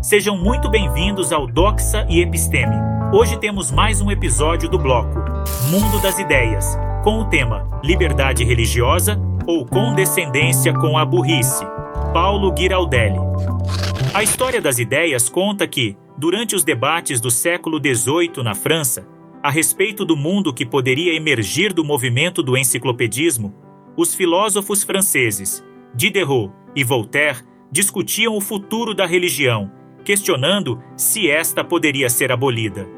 Sejam muito bem-vindos ao Doxa e Episteme. Hoje temos mais um episódio do bloco Mundo das Ideias, com o tema Liberdade Religiosa ou Condescendência com a Burrice, Paulo Giraldelli. A história das ideias conta que, durante os debates do século XVIII na França, a respeito do mundo que poderia emergir do movimento do enciclopedismo, os filósofos franceses Diderot e Voltaire discutiam o futuro da religião, questionando se esta poderia ser abolida.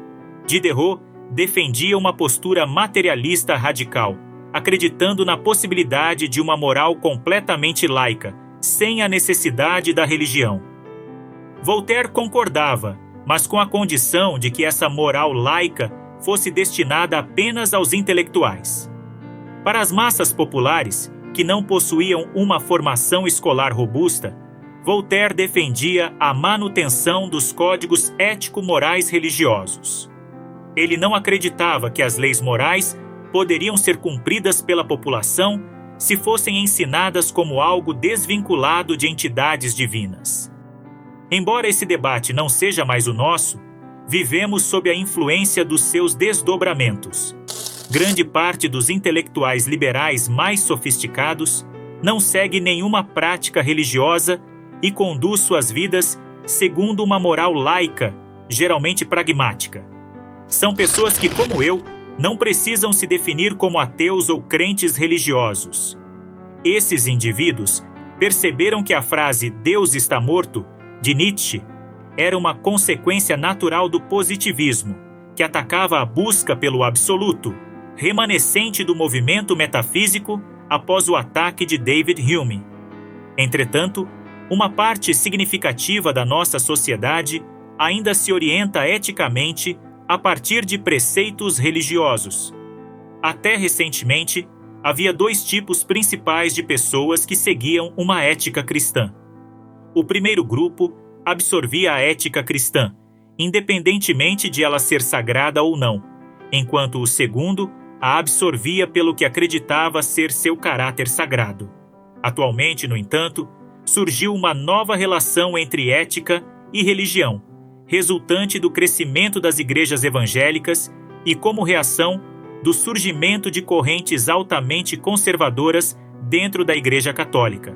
Diderot defendia uma postura materialista radical, acreditando na possibilidade de uma moral completamente laica, sem a necessidade da religião. Voltaire concordava, mas com a condição de que essa moral laica fosse destinada apenas aos intelectuais. Para as massas populares, que não possuíam uma formação escolar robusta, Voltaire defendia a manutenção dos códigos ético-morais religiosos. Ele não acreditava que as leis morais poderiam ser cumpridas pela população se fossem ensinadas como algo desvinculado de entidades divinas. Embora esse debate não seja mais o nosso, vivemos sob a influência dos seus desdobramentos. Grande parte dos intelectuais liberais mais sofisticados não segue nenhuma prática religiosa e conduz suas vidas segundo uma moral laica, geralmente pragmática. São pessoas que, como eu, não precisam se definir como ateus ou crentes religiosos. Esses indivíduos perceberam que a frase "Deus está morto", de Nietzsche, era uma consequência natural do positivismo, que atacava a busca pelo absoluto, remanescente do movimento metafísico após o ataque de David Hume. Entretanto, uma parte significativa da nossa sociedade ainda se orienta eticamente a partir de preceitos religiosos. Até recentemente, havia dois tipos principais de pessoas que seguiam uma ética cristã. O primeiro grupo absorvia a ética cristã, independentemente de ela ser sagrada ou não, enquanto o segundo a absorvia pelo que acreditava ser seu caráter sagrado. Atualmente, no entanto, surgiu uma nova relação entre ética e religião, resultante do crescimento das igrejas evangélicas e como reação do surgimento de correntes altamente conservadoras dentro da Igreja Católica.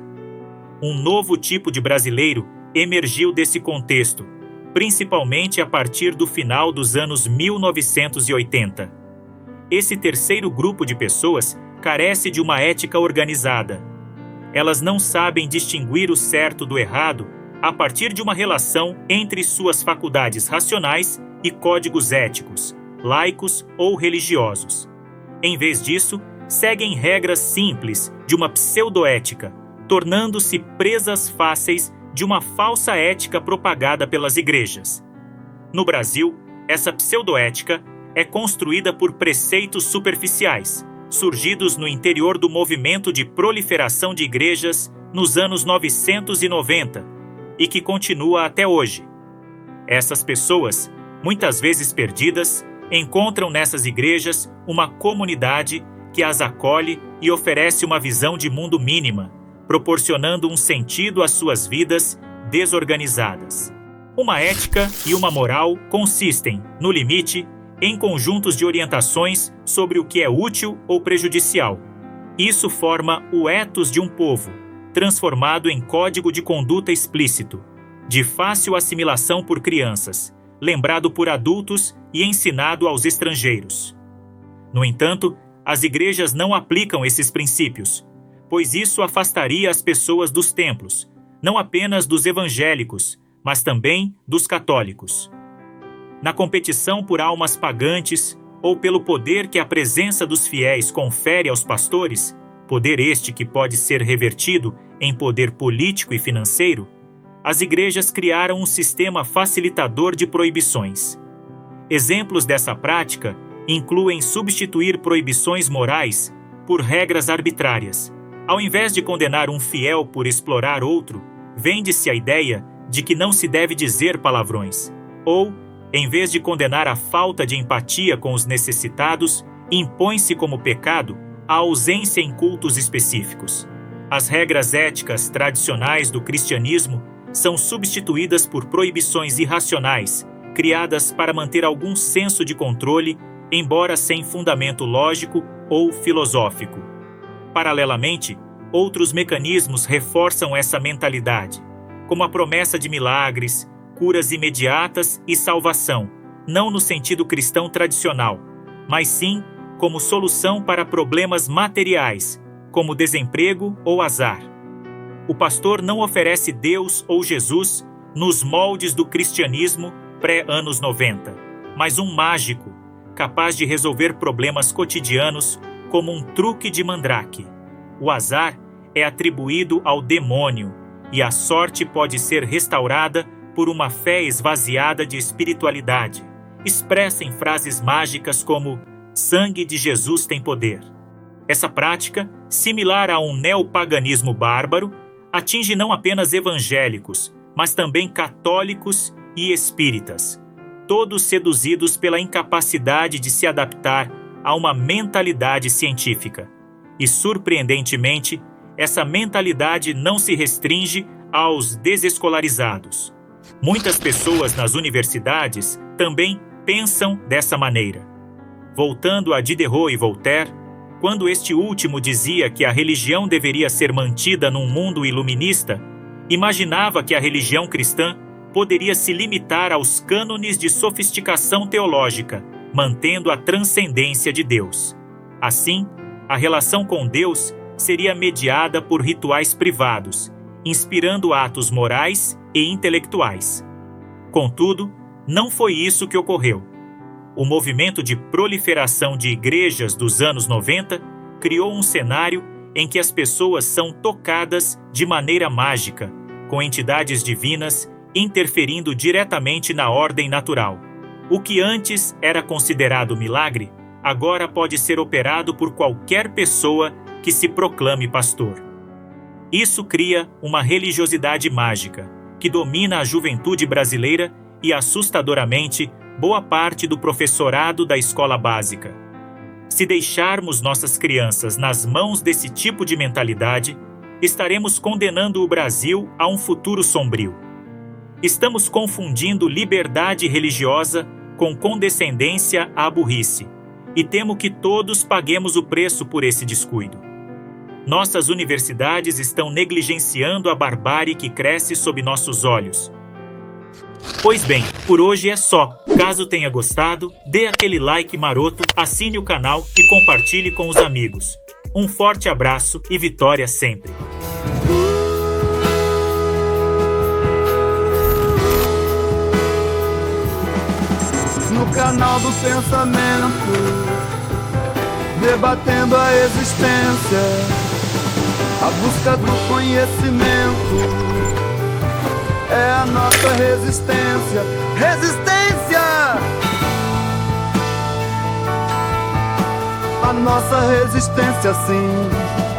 Um novo tipo de brasileiro emergiu desse contexto, principalmente a partir do final dos anos 1980. Esse terceiro grupo de pessoas carece de uma ética organizada. Elas não sabem distinguir o certo do errado a partir de uma relação entre suas faculdades racionais e códigos éticos, laicos ou religiosos. Em vez disso, seguem regras simples de uma pseudoética, tornando-se presas fáceis de uma falsa ética propagada pelas igrejas. No Brasil, essa pseudoética é construída por preceitos superficiais, surgidos no interior do movimento de proliferação de igrejas nos anos 990 e que continua até hoje. Essas pessoas, muitas vezes perdidas, encontram nessas igrejas uma comunidade que as acolhe e oferece uma visão de mundo mínima, proporcionando um sentido às suas vidas desorganizadas. Uma ética e uma moral consistem, no limite, em conjuntos de orientações sobre o que é útil ou prejudicial. Isso forma o ethos de um povo, transformado em código de conduta explícito, de fácil assimilação por crianças, lembrado por adultos e ensinado aos estrangeiros. No entanto, as igrejas não aplicam esses princípios, pois isso afastaria as pessoas dos templos, não apenas dos evangélicos, mas também dos católicos. Na competição por almas pagantes ou pelo poder que a presença dos fiéis confere aos pastores, poder este que pode ser revertido em poder político e financeiro, as igrejas criaram um sistema facilitador de proibições. Exemplos dessa prática incluem substituir proibições morais por regras arbitrárias. Ao invés de condenar um fiel por explorar outro, vende-se a ideia de que não se deve dizer palavrões. Ou, em vez de condenar a falta de empatia com os necessitados, impõe-se como pecado a ausência em cultos específicos. As regras éticas tradicionais do cristianismo são substituídas por proibições irracionais, criadas para manter algum senso de controle, embora sem fundamento lógico ou filosófico. Paralelamente, outros mecanismos reforçam essa mentalidade, como a promessa de milagres, curas imediatas e salvação, não no sentido cristão tradicional, mas sim como solução para problemas materiais, como desemprego ou azar. O pastor não oferece Deus ou Jesus nos moldes do cristianismo pré-anos 90, mas um mágico, capaz de resolver problemas cotidianos como um truque de mandrake. O azar é atribuído ao demônio e a sorte pode ser restaurada por uma fé esvaziada de espiritualidade, expressa em frases mágicas como "sangue de Jesus tem poder". Essa prática, similar a um neopaganismo bárbaro, atinge não apenas evangélicos, mas também católicos e espíritas, todos seduzidos pela incapacidade de se adaptar a uma mentalidade científica. E, surpreendentemente, essa mentalidade não se restringe aos desescolarizados. Muitas pessoas nas universidades também pensam dessa maneira. Voltando a Diderot e Voltaire, quando este último dizia que a religião deveria ser mantida num mundo iluminista, imaginava que a religião cristã poderia se limitar aos cânones de sofisticação teológica, mantendo a transcendência de Deus. Assim, a relação com Deus seria mediada por rituais privados, inspirando atos morais e intelectuais. Contudo, não foi isso que ocorreu. O movimento de proliferação de igrejas dos anos 90 criou um cenário em que as pessoas são tocadas de maneira mágica, com entidades divinas interferindo diretamente na ordem natural. O que antes era considerado milagre, agora pode ser operado por qualquer pessoa que se proclame pastor. Isso cria uma religiosidade mágica, que domina a juventude brasileira e, assustadoramente, boa parte do professorado da escola básica. Se deixarmos nossas crianças nas mãos desse tipo de mentalidade, estaremos condenando o Brasil a um futuro sombrio. Estamos confundindo liberdade religiosa com condescendência à burrice, e temo que todos paguemos o preço por esse descuido. Nossas universidades estão negligenciando a barbárie que cresce sob nossos olhos. Pois bem, por hoje é só. Caso tenha gostado, dê aquele like maroto, assine o canal e compartilhe com os amigos. Um forte abraço e vitória sempre! No canal do pensamento, debatendo a existência, a busca do conhecimento é a nossa resistência. Resistência! A nossa resistência, sim.